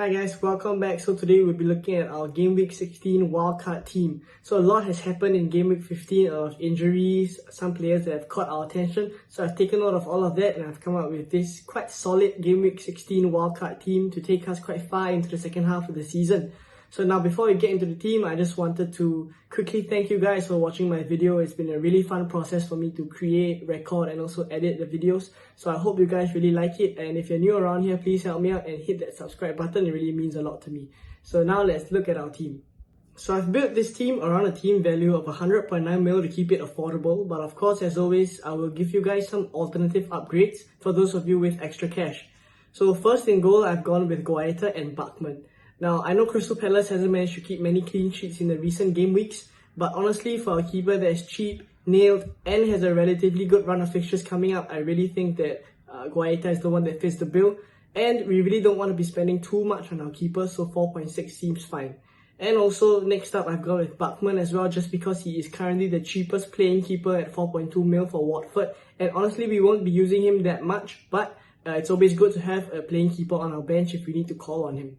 Hi guys, welcome back. So today we'll be looking at our Game Week 16 wildcard team. So a lot has happened in Game Week 15 of injuries, some players that have caught our attention. So I've taken note of all of that and I've come up with this quite solid Game Week 16 wildcard team to take us quite far into the second half of the season. So now before we get into the team, I just wanted to quickly thank you guys for watching my video. It's been a really fun process for me to create, record and also edit the videos. So I hope you guys really like it, and if you're new around here, please help me out and hit that subscribe button. It really means a lot to me. So now let's look at our team. So I've built this team around a team value of 100.9 mil to keep it affordable, but of course as always, I will give you guys some alternative upgrades for those of you with extra cash. So first in goal, I've gone with Guaita and Bachmann. Now, I know Crystal Palace hasn't managed to keep many clean sheets in the recent game weeks, but honestly, for a keeper that is cheap, nailed, and has a relatively good run of fixtures coming up, I really think that Guaita is the one that fits the bill, and we really don't want to be spending too much on our keeper, so 4.6 seems fine. And also, next up, I've gone with Bachmann as well, just because he is currently the cheapest playing keeper at 4.2 mil for Watford, and honestly, we won't be using him that much, but it's always good to have a playing keeper on our bench if we need to call on him.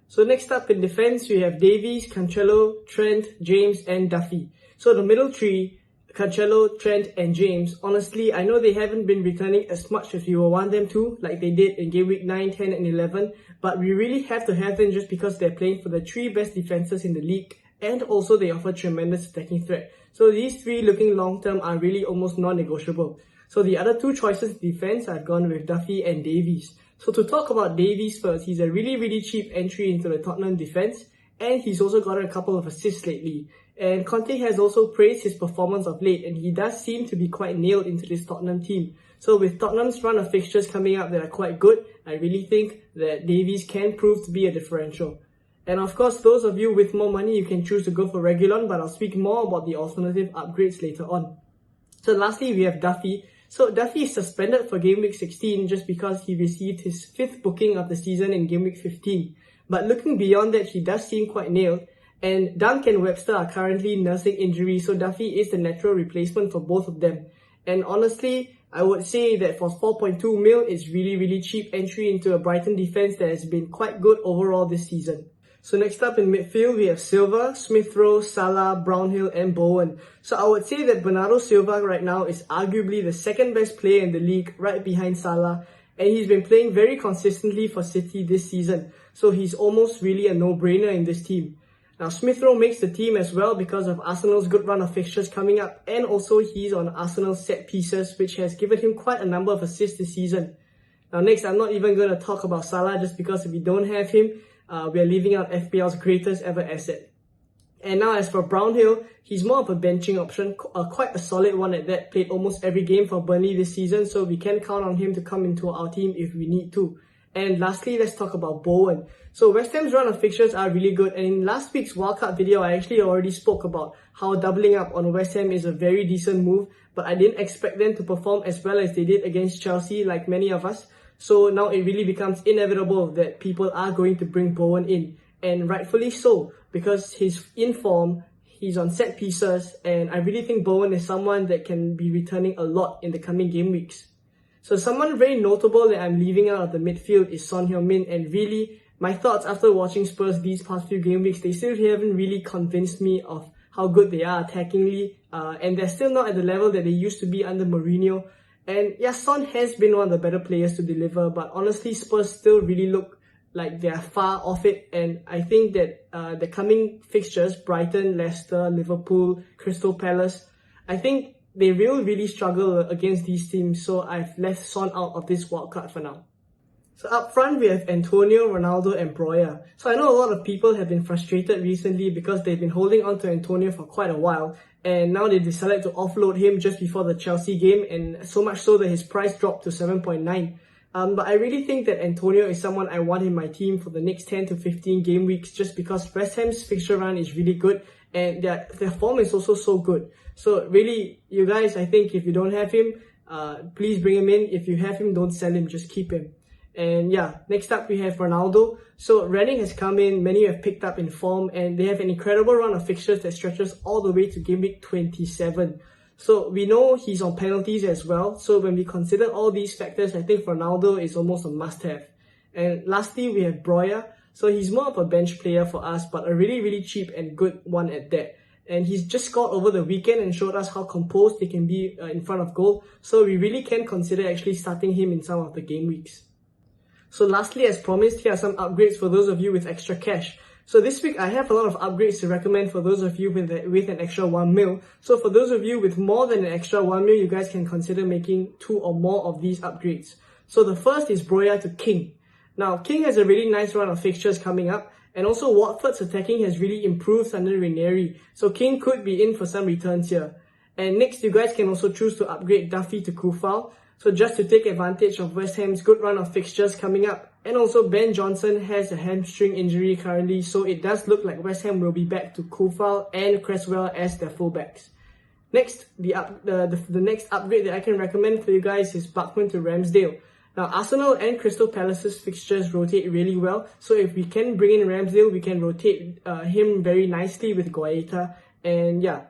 So next up in defense, we have Davies, Cancelo, Trent, James and Duffy. So the middle three, Cancelo, Trent and James, honestly, I know they haven't been returning as much as you will want them to, like they did in Game Week 9, 10 and 11, but we really have to have them just because they're playing for the three best defenses in the league, and also they offer tremendous attacking threat. So these three looking long term are really almost non-negotiable. So the other two choices in defense, I've gone with Duffy and Davies. So to talk about Davies first, he's a really cheap entry into the Tottenham defense, and he's also gotten a couple of assists lately. And Conte has also praised his performance of late, and he does seem to be quite nailed into this Tottenham team. So with Tottenham's run of fixtures coming up that are quite good, I really think that Davies can prove to be a differential. And of course, those of you with more money, you can choose to go for Reguilon, but I'll speak more about the alternative upgrades later on. So lastly, we have Duffy. So Duffy is suspended for Game Week 16 just because he received his 5th booking of the season in Game Week 15. But looking beyond that, he does seem quite nailed. And Dunk and Webster are currently nursing injuries, so Duffy is the natural replacement for both of them. And honestly, I would say that for 4.2 mil, it's really cheap entry into a Brighton defense that has been quite good overall this season. So next up in midfield, we have Silva, Smith Rowe, Salah, Brownhill and Bowen. So I would say that Bernardo Silva right now is arguably the second best player in the league, right behind Salah. And he's been playing very consistently for City this season. So he's almost really a no-brainer in this team. Now Smith Rowe makes the team as well because of Arsenal's good run of fixtures coming up. And also he's on Arsenal's set pieces, which has given him quite a number of assists this season. Now next, I'm not even going to talk about Salah just because if we don't have him, we are leaving out FPL's greatest ever asset. And now as for Brownhill, he's more of a benching option, quite a solid one at that, played almost every game for Burnley this season, so we can count on him to come into our team if we need to. And lastly, let's talk about Bowen. So West Ham's run of fixtures are really good, and in last week's wildcard video, I actually already spoke about how doubling up on West Ham is a very decent move, but I didn't expect them to perform as well as they did against Chelsea, like many of us. So now it really becomes inevitable that people are going to bring Bowen in, and rightfully so, because he's in form, he's on set pieces, and I really think Bowen is someone that can be returning a lot in the coming game weeks. So someone very notable that I'm leaving out of the midfield is Son Heung-min, and really, my thoughts after watching Spurs these past few game weeks, they still haven't really convinced me of how good they are attackingly, and they're still not at the level that they used to be under Mourinho. And yeah, Son has been one of the better players to deliver, but honestly, Spurs still really look like they're far off it. And I think that the coming fixtures, Brighton, Leicester, Liverpool, Crystal Palace, I think they will really struggle against these teams, so I've left Son out of this wildcard for now. So up front, we have Antonio, Ronaldo and Broja. So I know a lot of people have been frustrated recently because they've been holding on to Antonio for quite a while, and now they decided to offload him just before the Chelsea game, and so much so that his price dropped to 7.9. But I really think that Antonio is someone I want in my team for the next 10 to 15 game weeks, just because West Ham's fixture run is really good and their form is also so good. So really, you guys, I think if you don't have him, please bring him in. If you have him, don't sell him, just keep him. And yeah, next up we have Ronaldo. So Reading has come in, many have picked up in form, and they have an incredible run of fixtures that stretches all the way to game week 27. So we know he's on penalties as well. So when we consider all these factors, I think Ronaldo is almost a must-have. And lastly, we have Broja. So he's more of a bench player for us, but a really cheap and good one at that. And he's just scored over the weekend and showed us how composed he can be in front of goal. So we really can consider actually starting him in some of the game weeks. So lastly, as promised, here are some upgrades for those of you with extra cash. So this week I have a lot of upgrades to recommend for those of you with an extra 1 mil. So for those of you with more than an extra 1 mil, you guys can consider making 2 or more of these upgrades. So the first is Broya to King. Now King has a really nice run of fixtures coming up, and also Watford's attacking has really improved under Ranieri. So King could be in for some returns here. And next, you guys can also choose to upgrade Duffy to Kufal. So just to take advantage of West Ham's good run of fixtures coming up. And also Ben Johnson has a hamstring injury currently, so it does look like West Ham will be back to Kufal and Cresswell as their fullbacks. Next, the next upgrade that I can recommend for you guys is Bachmann to Ramsdale. Now Arsenal and Crystal Palace's fixtures rotate really well, so if we can bring in Ramsdale, we can rotate him very nicely with Guaita. And yeah.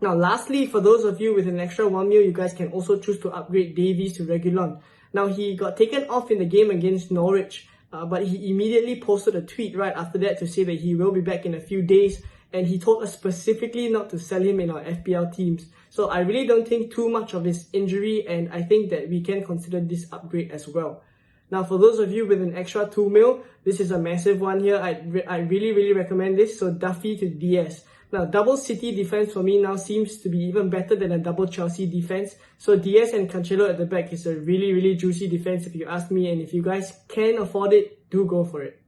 Now lastly, for those of you with an extra 1 mil, you guys can also choose to upgrade Davies to Reguilon. Now he got taken off in the game against Norwich, but he immediately posted a tweet right after that to say that he will be back in a few days, and he told us specifically not to sell him in our FPL teams. So I really don't think too much of his injury, and I think that we can consider this upgrade as well. Now for those of you with an extra 2 mil, this is a massive one here. I really recommend this. So Duffy to DS. Now, double City defense for me now seems to be even better than a double Chelsea defense. So Diaz and Cancelo at the back is a really juicy defense if you ask me, and if you guys can afford it, do go for it.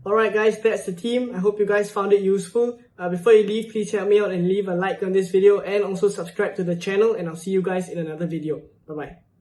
Alright guys, that's the team. I hope you guys found it useful. Before you leave, please help me out and leave a like on this video, and also subscribe to the channel, and I'll see you guys in another video. Bye bye.